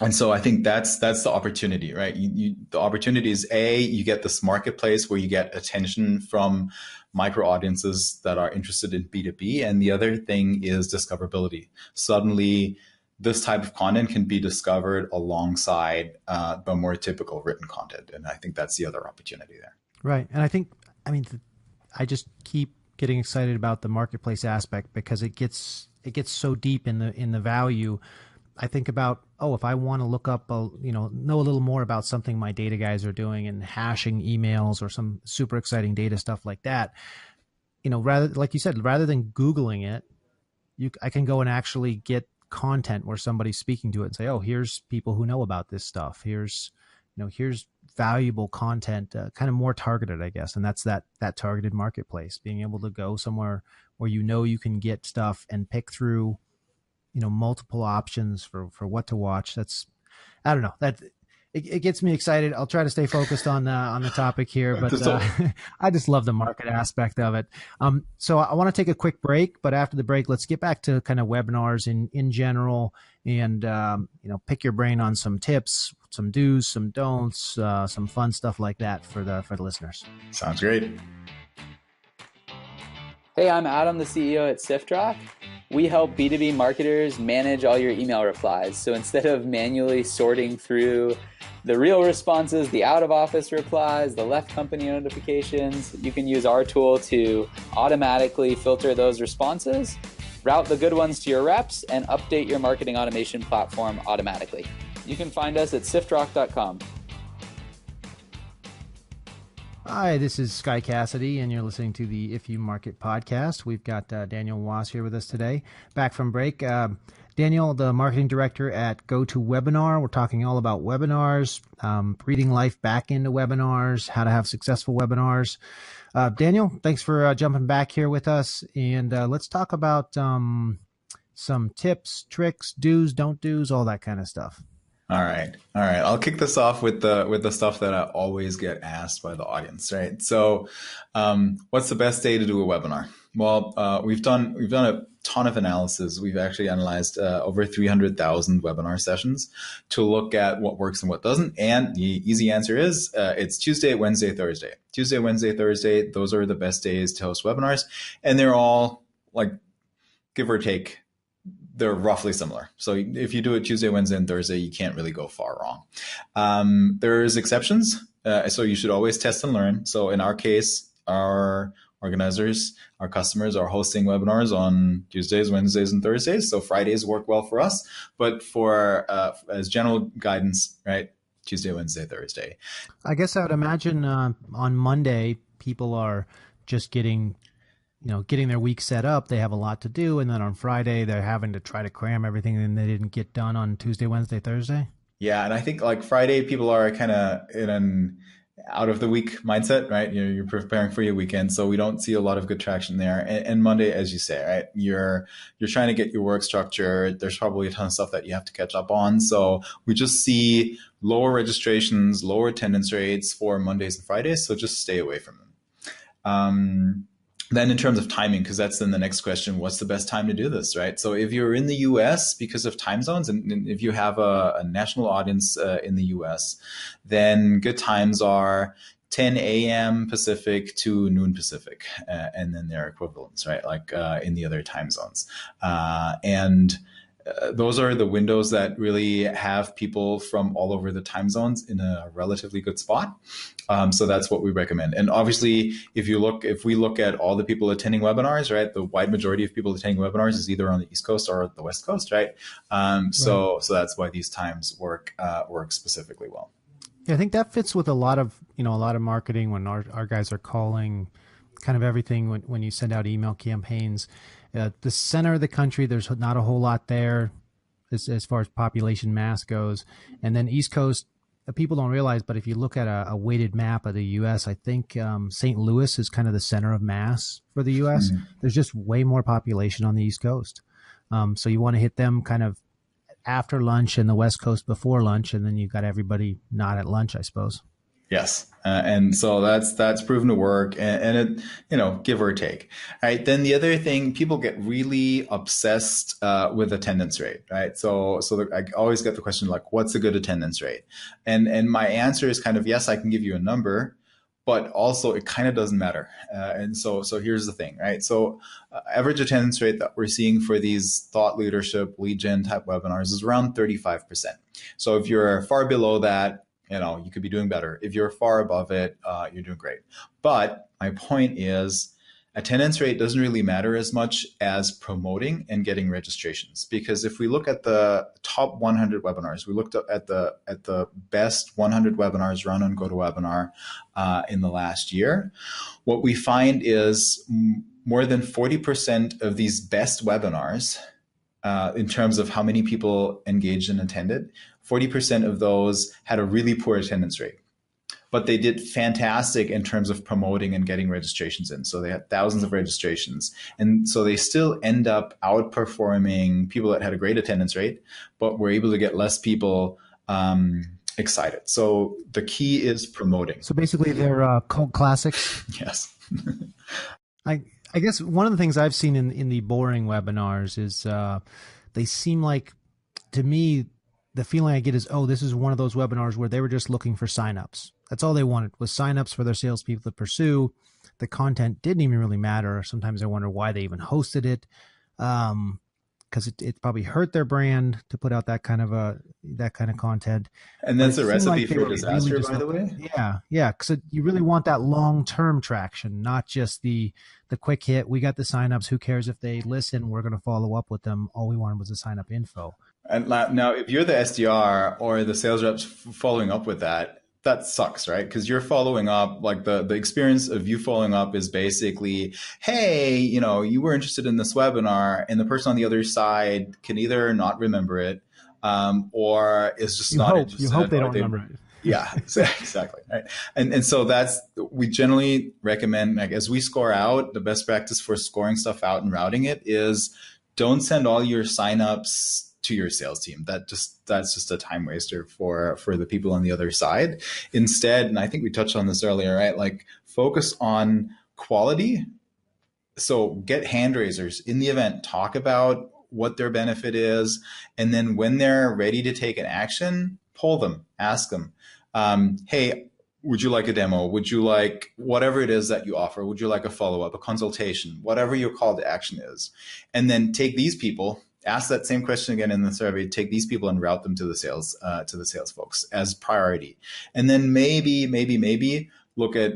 And so I think that's the opportunity, right? The opportunity is, you get this marketplace where you get attention from micro audiences that are interested in B2B. And the other thing is discoverability. Suddenly, this type of content can be discovered alongside the more typical written content. And I think that's the other opportunity there. Right. And I just keep getting excited about the marketplace aspect because it gets so deep in the value. I think about, oh, if I want to look up, know a little more about something my data guys are doing and hashing emails or some super exciting data stuff like that, rather, like you said, rather than Googling it, I can go and actually get content where somebody's speaking to it and say, oh, here's people who know about this stuff. Here's valuable content, kind of more targeted, I guess. And that's that targeted marketplace, being able to go somewhere where you can get stuff and pick through, multiple options for what to watch. I don't know, it gets me excited. I'll try to stay focused on the topic here, but I just love the market aspect of it. So I want to take a quick break, but after the break, let's get back to kind of webinars in general, and pick your brain on some tips, some do's, some don'ts, some fun stuff like that for the listeners. Sounds great. Hey, I'm Adam, the CEO at SiftRock. We help B2B marketers manage all your email replies. So instead of manually sorting through the real responses, the out-of-office replies, the left company notifications, you can use our tool to automatically filter those responses, route the good ones to your reps, and update your marketing automation platform automatically. You can find us at siftrock.com. Hi, this is Sky Cassidy, and you're listening to the If You Market podcast. We've got Daniel Waas here with us today, back from break. Daniel, the marketing director at GoToWebinar. We're talking all about webinars, breathing life back into webinars, how to have successful webinars. Daniel, thanks for jumping back here with us, and let's talk about some tips, tricks, do's, don't do's, all that kind of stuff. All right. I'll kick this off with the stuff that I always get asked by the audience, right? So, what's the best day to do a webinar? Well, we've done a ton of analysis. We've actually analyzed over 300,000 webinar sessions to look at what works and what doesn't. And the easy answer is it's Tuesday, Wednesday, Thursday. Tuesday, Wednesday, Thursday. Those are the best days to host webinars, and they're all, like, give or take, they're roughly similar. So if you do it Tuesday, Wednesday, and Thursday, you can't really go far wrong. There's exceptions. So you should always test and learn. So in our case, our organizers, our customers are hosting webinars on Tuesdays, Wednesdays, and Thursdays. So Fridays work well for us. But for as general guidance, right, Tuesday, Wednesday, Thursday. I guess I would imagine on Monday, people are just getting their week set up. They have a lot to do. And then on Friday, they're having to try to cram everything that they didn't get done on Tuesday, Wednesday, Thursday. Yeah. And I think, like, Friday, people are kind of in an out of the week mindset, right? You're preparing for your weekend. So we don't see a lot of good traction there. And Monday, as you say, right, you're trying to get your work structured. There's probably a ton of stuff that you have to catch up on. So we just see lower registrations, lower attendance rates for Mondays and Fridays. So just stay away from them. Then in terms of timing, because that's then the next question, what's the best time to do this, right? So if you're in the US because of time zones, and if you have a national audience in the US, then good times are 10 a.m. Pacific to noon Pacific, and then their equivalents, right? Like in the other time zones. Those are the windows that really have people from all over the time zones in a relatively good spot. So that's what we recommend. And obviously, if we look at all the people attending webinars, right, the wide majority of people attending webinars is either on the East Coast or the West Coast, right? So that's why these times work specifically well. Yeah, I think that fits with a lot of marketing when our guys are calling kind of everything when you send out email campaigns. The center of the country, there's not a whole lot there as far as population mass goes. And then East Coast, people don't realize, but if you look at a weighted map of the U.S., I think St. Louis is kind of the center of mass for the U.S. Mm-hmm. There's just way more population on the East Coast. So you want to hit them kind of after lunch and the West Coast before lunch, and then you've got everybody not at lunch, I suppose. Yes. And so that's proven to work, and it, give or take. All right. Then the other thing, people get really obsessed with attendance rate, right? So I always get the question, like, what's a good attendance rate? And my answer is kind of, yes, I can give you a number, but also it kind of doesn't matter. And so here's the thing, right? So average attendance rate that we're seeing for these thought leadership, lead gen type webinars is around 35%. So if you're far below that, you could be doing better. If you're far above it, you're doing great. But my point is, attendance rate doesn't really matter as much as promoting and getting registrations. Because if we look at the top 100 webinars, we looked at the best 100 webinars run on GoToWebinar in the last year, what we find is more than 40% of these best webinars, in terms of how many people engaged and attended, 40% of those had a really poor attendance rate. But they did fantastic in terms of promoting and getting registrations in. So they had thousands of registrations. And so they still end up outperforming people that had a great attendance rate, but were able to get less people excited. So the key is promoting. So basically they're cult classics. Yes. I guess one of the things I've seen in the boring webinars is they seem like, to me, the feeling I get is, oh, this is one of those webinars where they were just looking for signups. That's all they wanted, was signups for their salespeople to pursue. The content didn't even really matter. Sometimes I wonder why they even hosted it, because it probably hurt their brand to put out that kind of content. And that's a recipe for disaster, by the way. Yeah, because you really want that long-term traction, not just the quick hit. We got the signups. Who cares if they listen? We're going to follow up with them. All we wanted was the sign-up info. And now, if you're the SDR or the sales reps following up with that sucks, right? Because you're following up, like the experience of you following up is basically, hey, you were interested in this webinar, and the person on the other side can either not remember it, or is just not interested. You hope they don't remember it. Yeah, exactly. Right. And so we generally recommend, like, as we score out, the best practice for scoring stuff out and routing it is don't send all your signups to your sales team. That's just a time waster for the people on the other side. Instead, and I think we touched on this earlier, right? Like, focus on quality. So get hand raisers in the event, talk about what their benefit is. And then when they're ready to take an action, poll them, ask them, hey, would you like a demo? Would you like whatever it is that you offer? Would you like a follow-up, a consultation, whatever your call to action is? And then take these people, ask that same question again in the survey, take these people and route them to the sales folks as priority. And then maybe look at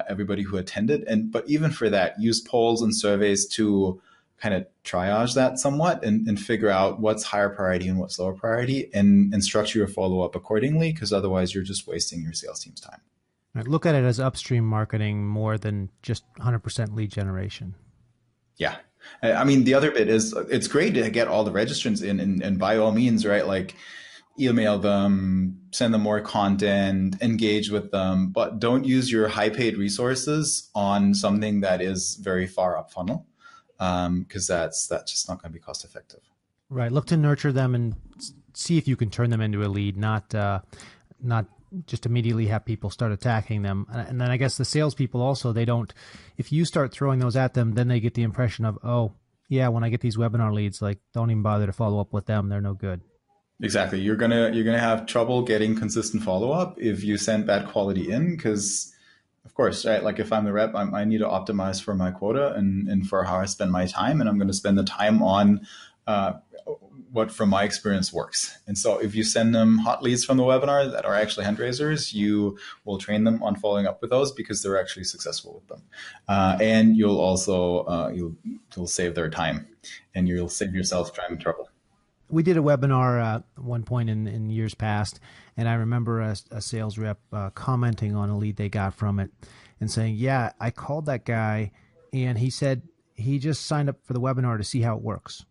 everybody who attended. But even for that, use polls and surveys to kind of triage that somewhat and figure out what's higher priority and what's lower priority, and structure your follow-up accordingly, because otherwise you're just wasting your sales team's time. Right, look at it as upstream marketing more than just 100% lead generation. Yeah. I mean, the other bit is it's great to get all the registrants in, and by all means, right, like email them, send them more content, engage with them, but don't use your high paid resources on something that is very far up funnel. Because that's just not going to be cost effective. Right. Look to nurture them and see if you can turn them into a lead, not just immediately have people start attacking them. And then I guess the salespeople also, if you start throwing those at them, then they get the impression of, oh yeah, when I get these webinar leads, like, don't even bother to follow up with them. They're no good. Exactly. You're gonna have trouble getting consistent follow up if you send bad quality in, because of course, right? Like, if I'm the rep, I need to optimize for my quota and for how I spend my time. And I'm going to spend the time on what, from my experience, works. And so if you send them hot leads from the webinar that are actually hand raisers, you will train them on following up with those because they're actually successful with them. And you'll also, you'll save their time, and you'll save yourself time and trouble. We did a webinar at one point in years past, and I remember a sales rep commenting on a lead they got from it and saying, yeah, I called that guy, and he said he just signed up for the webinar to see how it works.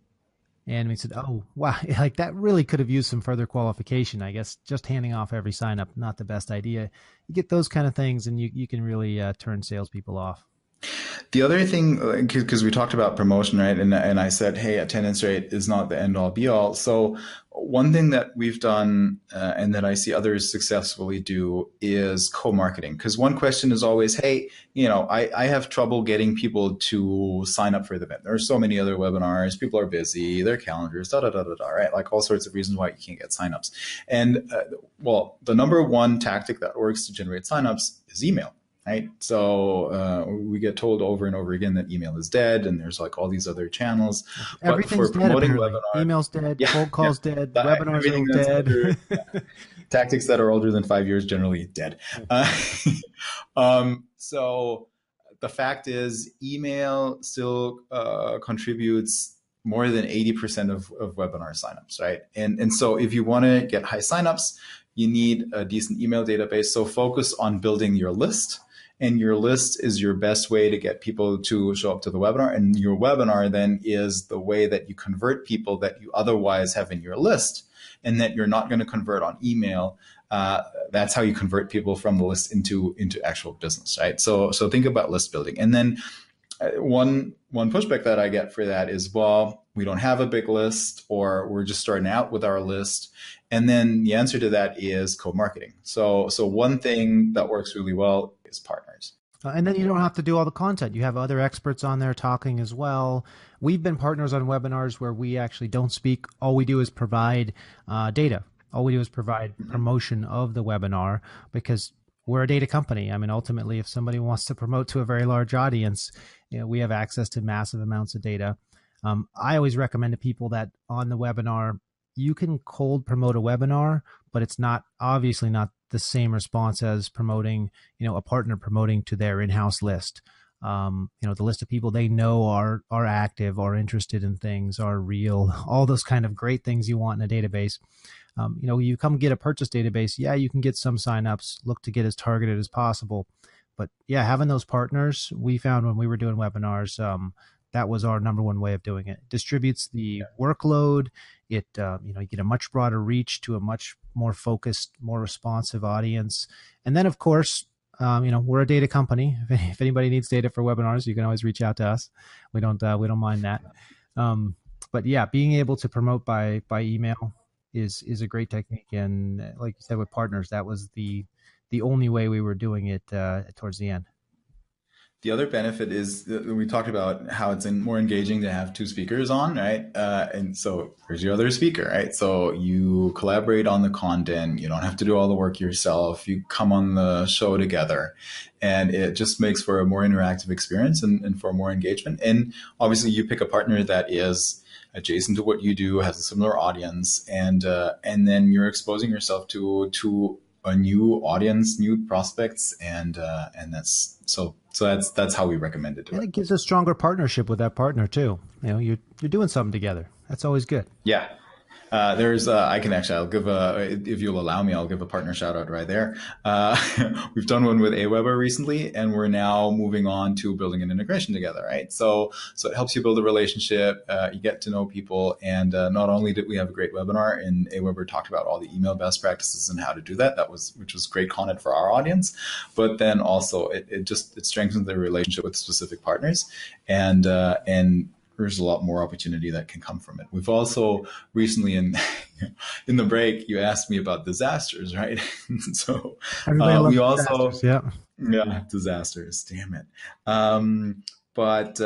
And we said, oh, wow, like, that really could have used some further qualification. I guess just handing off every sign up, not the best idea. You get those kind of things, and you can really turn salespeople off. The other thing, because we talked about promotion, right? And I said, hey, attendance rate is not the end all be all. So one thing that we've done and that I see others successfully do is co-marketing. Because one question is always, hey, I have trouble getting people to sign up for the event. There are so many other webinars. People are busy, their calendars, right? Like, all sorts of reasons why you can't get signups. And well, the number one tactic that works to generate signups is email. Right. So we get told over and over again that email is dead, and there's like all these other channels. Everything's dead. Email's dead. Cold calls dead. Webinars are dead. Tactics that are older than 5 years generally dead. So the fact is email still contributes more than 80% of webinar signups, right? And so if you want to get high signups, you need a decent email database. So focus on building your list. And your list is your best way to get people to show up to the webinar. And your webinar then is the way that you convert people that you otherwise have in your list and that you're not going to convert on email. That's how you convert people from the list into actual business, right? So think about list building. And then one pushback that I get for that is, well, we don't have a big list, or we're just starting out with our list. And then the answer to that is co-marketing. So one thing that works really well is partners. And then you don't have to do all the content. You have other experts on there talking as well. We've been partners on webinars where we actually don't speak. All we do is provide data. All we do is provide promotion of the webinar, because we're a data company. I mean, ultimately, if somebody wants to promote to a very large audience, we have access to massive amounts of data. I always recommend to people that on the webinar, you can cold promote a webinar, but it's obviously not the same response as promoting, a partner promoting to their in-house list. The list of people they know are active, are interested in things, are real, all those kind of great things you want in a database. You come get a purchase database. Yeah, you can get some signups, look to get as targeted as possible. But yeah, having those partners, we found when we were doing webinars, that was our number one way of doing it. It distributes the workload. It, you get a much broader reach to a much more focused, more responsive audience. And then, of course, we're a data company. If anybody needs data for webinars, you can always reach out to us. We don't mind that. But yeah, being able to promote by email is a great technique. And like you said, with partners, that was the only way we were doing it towards the end. The other benefit is that we talked about how it's more engaging to have two speakers on, right? And so here's your other speaker, right? So you collaborate on the content. You don't have to do all the work yourself. You come on the show together, and it just makes for a more interactive experience and for more engagement. And obviously you pick a partner that is adjacent to what you do, has a similar audience, and then you're exposing yourself to a new audience, new prospects, and that's how we recommend it. And it gives a stronger partnership with that partner too. You're doing something together. That's always good. Yeah. I'll give if you'll allow me, I'll give a partner shout out right there. We've done one with Aweber recently, and we're now moving on to building an integration together, right? So it helps you build a relationship, you get to know people. And not only did we have a great webinar, and Aweber talked about all the email best practices and how to do that, which was great content for our audience, but then also it strengthens the relationship with specific partners, and there's a lot more opportunity that can come from it. We've also recently in the break, you asked me about disasters, right? So we also, disasters, damn it. But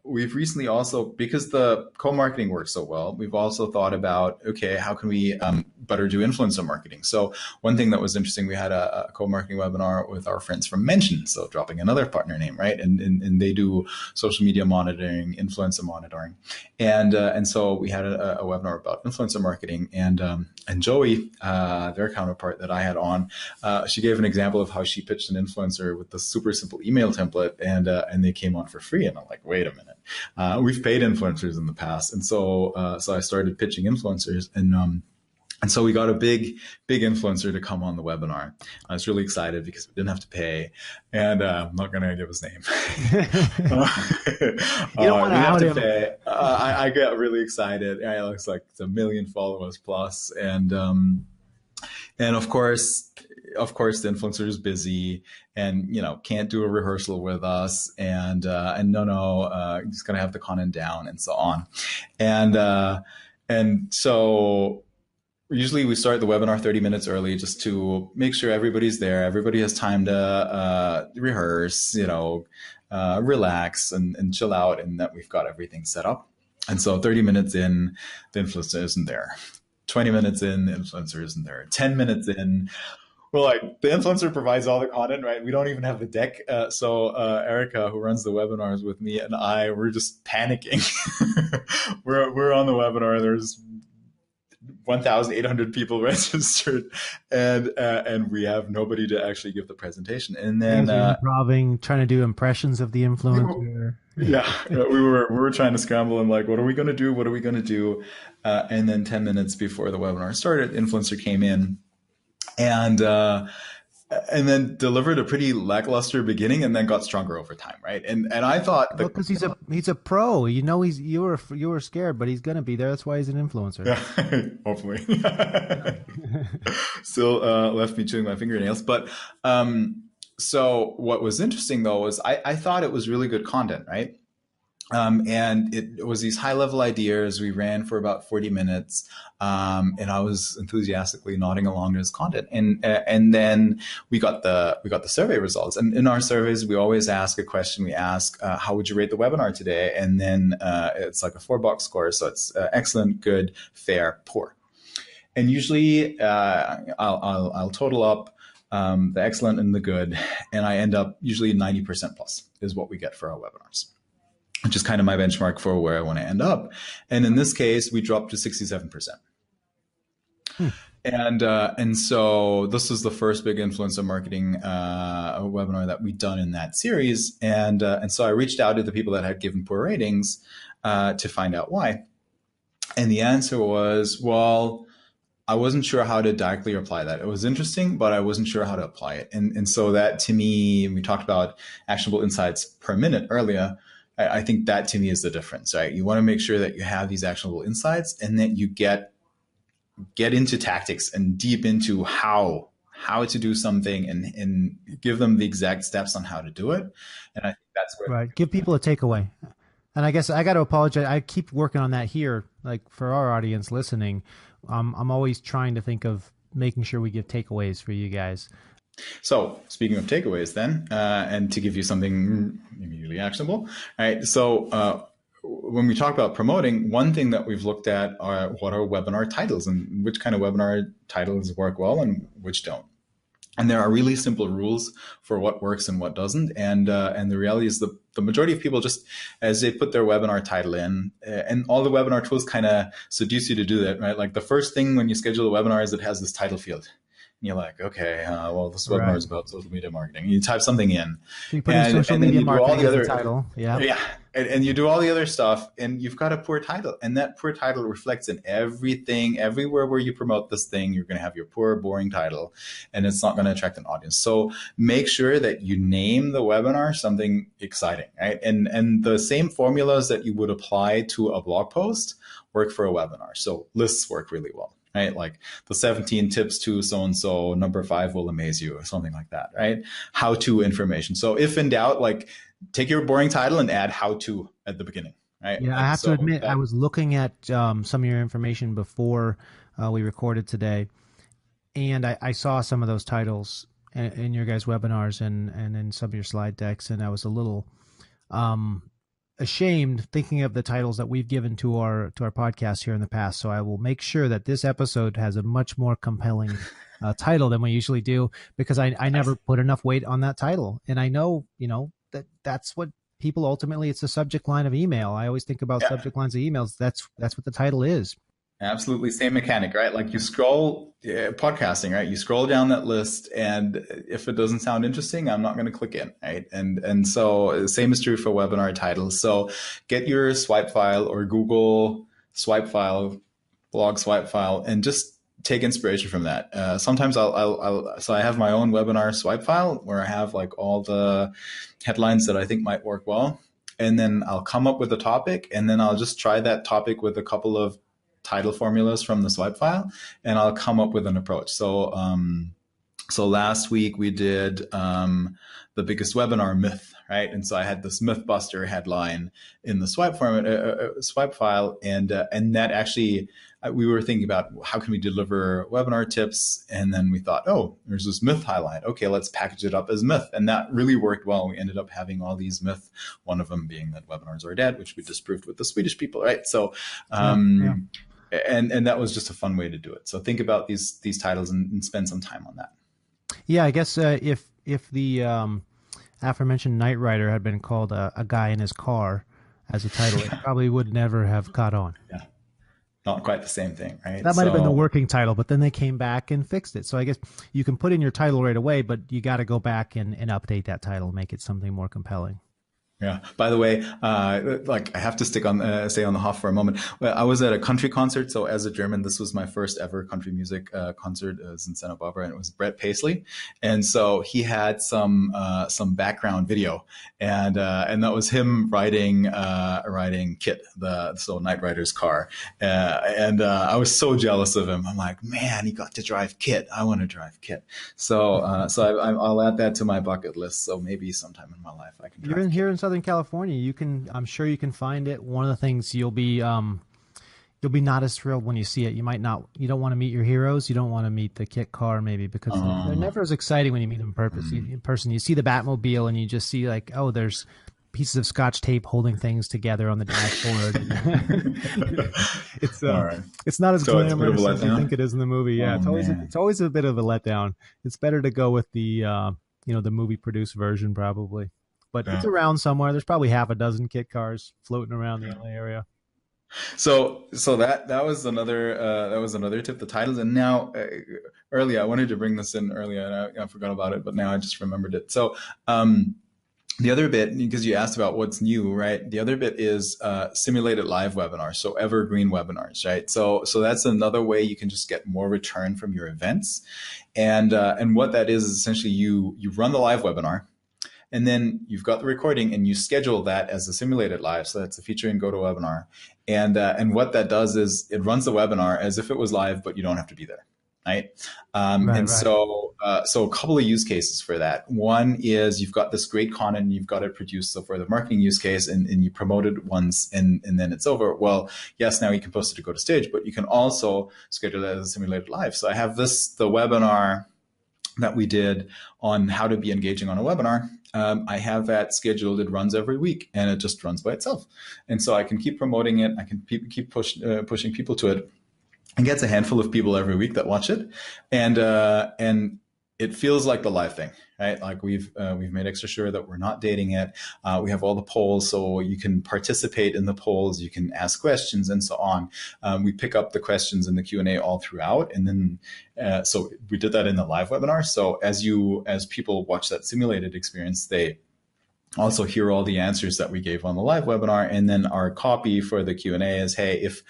we've recently also, because the co-marketing works so well, we've also thought about, okay, how can we better do influencer marketing? So one thing that was interesting, we had a co-marketing webinar with our friends from Mention, so dropping another partner name, right? And they do social media monitoring, influencer monitoring. And so we had a webinar about influencer marketing, and Joey, their counterpart that I had on, she gave an example of how she pitched an influencer with the super simple email template, and they came on for free. And I'm like, wait a minute, we've paid influencers in the past. And so I started pitching influencers, and so we got a big influencer to come on the webinar. I was really excited because we didn't have to pay, and I'm not going to give his name. You don't want to out him. Pay. I got really excited. It looks like it's 1 million followers plus, and of course the influencer is busy and can't do a rehearsal with us, and he's going to have the content down and so on, and so. Usually we start the webinar 30 minutes early just to make sure everybody's there. Everybody has time to rehearse, relax and chill out, and that we've got everything set up. And so 30 minutes in, the influencer isn't there. 20 minutes in, the influencer isn't there. 10 minutes in, we're like, the influencer provides all the content, right? We don't even have the deck. So Erica, who runs the webinars with me, and we're just panicking. We're on the webinar. There's 1,800 people registered, and we have nobody to actually give the presentation. And then improving, trying to do impressions of the influencer. Yeah, we were trying to scramble and like, what are we going to do? What are we going to do? And then 10 minutes before the webinar started, influencer came in and then delivered a pretty lackluster beginning, and then got stronger over time, right? And I thought because he's a pro, you were scared, but he's gonna be there. That's why he's an influencer. Yeah, hopefully. Still left me chewing my fingernails, but so what was interesting though was I thought it was really good content, right? And it was these high level ideas. We ran for about 40 minutes. And I was enthusiastically nodding along to his content. And then we got the survey results. And in our surveys, we always ask a question. We ask, how would you rate the webinar today? And then, it's like a 4-box score. So it's excellent, good, fair, poor. And usually, I'll total up, the excellent and the good. And I end up usually 90% plus is what we get for our webinars, which is kind of my benchmark for where I want to end up. And in this case, we dropped to 67%. And so this is the first big influencer marketing webinar that we've done in that series. And so I reached out to the people that had given poor ratings to find out why. And the answer was, well, I wasn't sure how to directly apply that. It was interesting, but I wasn't sure how to apply it. And so that, to me, we talked about actionable insights per minute earlier. I think that, to me, is the difference, right? You want to make sure that you have these actionable insights, and that you get into tactics and deep into how to do something, and give them the exact steps on how to do it. And I think that's where right. Give people a takeaway. And I guess I got to apologize. I keep working on that here, like for our audience listening. I'm always trying to think of making sure we give takeaways for you guys. So speaking of takeaways then, and to give you something immediately actionable, right? So when we talk about promoting, one thing that we've looked at are what are webinar titles, and which kind of webinar titles work well and which don't. And there are really simple rules for what works and what doesn't. And the reality is the majority of people, just as they put their webinar title in, and all the webinar tools kind of seduce you to do that, right? Like the first thing when you schedule a webinar is it has this title field. And you're like, okay, well, this webinar is about social media marketing. You type something in. So you put in social media marketing as the title. Yeah. And you do all the other stuff, and you've got a poor title. And that poor title reflects in everything, everywhere where you promote this thing, you're going to have your poor, boring title, and it's not going to attract an audience. So make sure that you name the webinar something exciting, right? And the same formulas that you would apply to a blog post work for a webinar. So lists work really well, right? Like the 17 tips to so-and-so, number 5 will amaze you, or something like that, right? How-to information. So if in doubt, like, take your boring title and add how to at the beginning, right? Yeah, like, I have to admit, I was looking at some of your information before we recorded today, and I saw some of those titles in your guys' webinars and in some of your slide decks, and I was a little ashamed thinking of the titles that we've given to our podcast here in the past. So I will make sure that this episode has a much more compelling title than we usually do, because I never put enough weight on that title, and I know that's what people ultimately, it's the subject line of email. I always think about subject lines of emails. That's what the title is. Absolutely. Same mechanic, right? Like you scroll, podcasting, right? You scroll down that list, and if it doesn't sound interesting, I'm not going to click in, right? And so the same is true for webinar titles. So get your swipe file or Google swipe file, blog swipe file, and just take inspiration from that. Sometimes so I have my own webinar swipe file where I have like all the headlines that I think might work well. And then I'll come up with a topic, and then I'll just try that topic with a couple of title formulas from the swipe file, and I'll come up with an approach. So, so last week we did the biggest webinar myth, right? And so I had this Mythbuster headline in the swipe file, and that actually we were thinking about how can we deliver webinar tips, and then we thought, oh, there's this myth highlight. Okay, let's package it up as myth, and that really worked well. We ended up having all these myths. One of them being that webinars are dead, which we disproved with the Swedish people, right? So. And that was just a fun way to do it. So think about these titles and spend some time on that. Yeah, I guess if the aforementioned Knight Rider had been called a guy in his car as a title, it probably would never have caught on. Yeah, not quite the same thing, right? That might have been the working title, but then they came back and fixed it. So I guess you can put in your title right away, but you got to go back and update that title, make it something more compelling. Yeah. By the way, like I have to stay on the Hoff for a moment. Well, I was at a country concert, so as a German, this was my first ever country music concert. It was in Santa Barbara, and it was Brett Paisley, and so he had some background video, and that was him riding Kit, the Knight Rider's car, and I was so jealous of him. I'm like, man, he got to drive Kit. I want to drive Kit. So I'll add that to my bucket list. So maybe sometime in my life I can. You're in here in Southern California, I'm sure you can find it. One of the things you'll be not as thrilled when you see it. You don't want to meet your heroes. You don't want to meet the kit car maybe because they're never as exciting when you meet them in person. You see the Batmobile and you just see like, oh, there's pieces of Scotch tape holding things together on the dashboard. It's not as glamorous as you think it is in the movie. Yeah, it's always a bit of a letdown. It's better to go with the the movie produced version probably. But it's around somewhere. There's probably half a dozen kit cars floating around the LA area. So that was another tip, the titles. And now earlier I wanted to bring this in earlier, and I forgot about it, but now I just remembered it. So the other bit, because you asked about what's new, right? The other bit is simulated live webinars, so evergreen webinars, right? So that's another way you can just get more return from your events. And what that is essentially you run the live webinar. And then you've got the recording and you schedule that as a simulated live. So that's a feature in GoToWebinar. And what that does is it runs the webinar as if it was live, but you don't have to be there. Right. So a couple of use cases for that. One is you've got this great content and you've got it produced. So for the marketing use case and you promote it once and then it's over. Well, yes, now you can post it to Go to Stage, but you can also schedule it as a simulated live. So I have the webinar that we did on how to be engaging on a webinar. I have that scheduled. It runs every week and it just runs by itself. And so I can keep promoting it. I can keep pushing people to it. And gets a handful of people every week that watch it. And it feels like the live thing, right? Like we've made extra sure that we're not dating it. We have all the polls, so you can participate in the polls, you can ask questions and so on. We pick up the questions in the Q&A all throughout. And then, so we did that in the live webinar. So as people watch that simulated experience, they also hear all the answers that we gave on the live webinar. And then our copy for the Q&A is, hey, if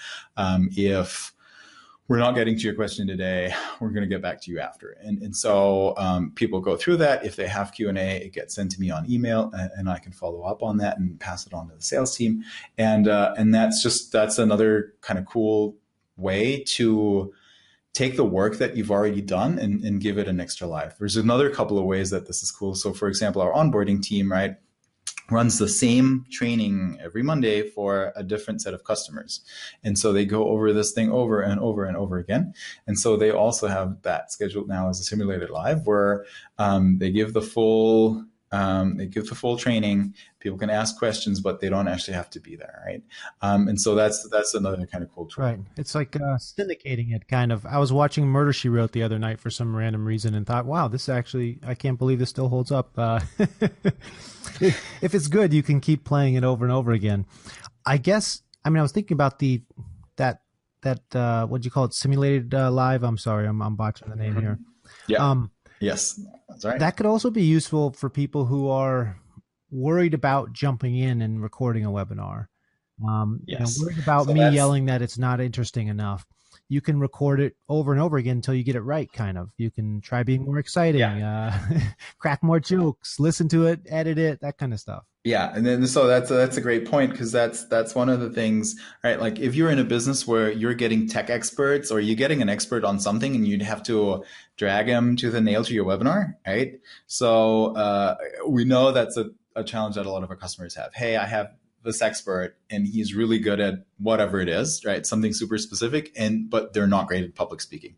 we're not getting to your question today, we're going to get back to you after. And so people go through that. If they have Q&A, it gets sent to me on email and I can follow up on that and pass it on to the sales team. And that's another kind of cool way to take the work that you've already done and give it an extra life. There's another couple of ways that this is cool. So for example, our onboarding team, right, runs the same training every Monday for a different set of customers. And so they go over this thing over and over and over again. And so they also have that scheduled now as a simulated live where they give the full training. People can ask questions, but they don't actually have to be there, right? And so that's another kind of cool tool. Right. It's like syndicating it kind of. I was watching Murder, She Wrote the other night for some random reason and thought, wow, this actually, I can't believe this still holds up. If it's good, you can keep playing it over and over again. I guess, I was thinking about that what do you call it? Simulated live. I'm sorry, I'm botching the name here. Yeah. Yes, that's right. That could also be useful for people who are worried about jumping in and recording a webinar. Yes. Worried about me yelling that it's not interesting enough. You can record it over and over again until you get it right, kind of. You can try being more exciting, crack more jokes, listen to it, edit it, that kind of stuff. Yeah, and then so that's a great point because that's one of the things, right? Like if you're in a business where you're getting tech experts or you're getting an expert on something and you'd have to drag him to the nail to your webinar, right? So we know that's a challenge that a lot of our customers have. Hey, I have this expert and he's really good at whatever it is, right? Something super specific, but they're not great at public speaking.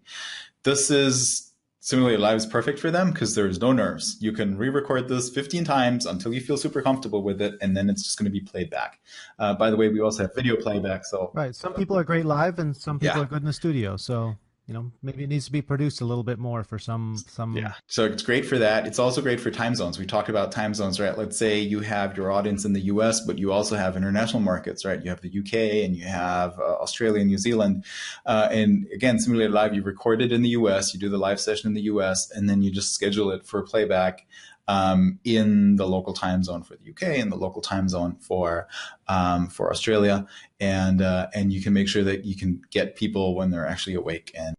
Simulated Live is perfect for them because there's no nerves. You can re-record this 15 times until you feel super comfortable with it, and then it's just going to be played back. By the way, we also have video playback. So right, some people are great live, and some people are good in the studio. So maybe it needs to be produced a little bit more for some. Yeah. So it's great for that. It's also great for time zones. We talked about time zones, right? Let's say you have your audience in the US, but you also have international markets, right? You have the UK and you have Australia and New Zealand. And again, Simulated Live, you record it in the US, you do the live session in the US, and then you just schedule it for playback in the local time zone for the UK and the local time zone for Australia. And you can make sure that you can get people when they're actually awake and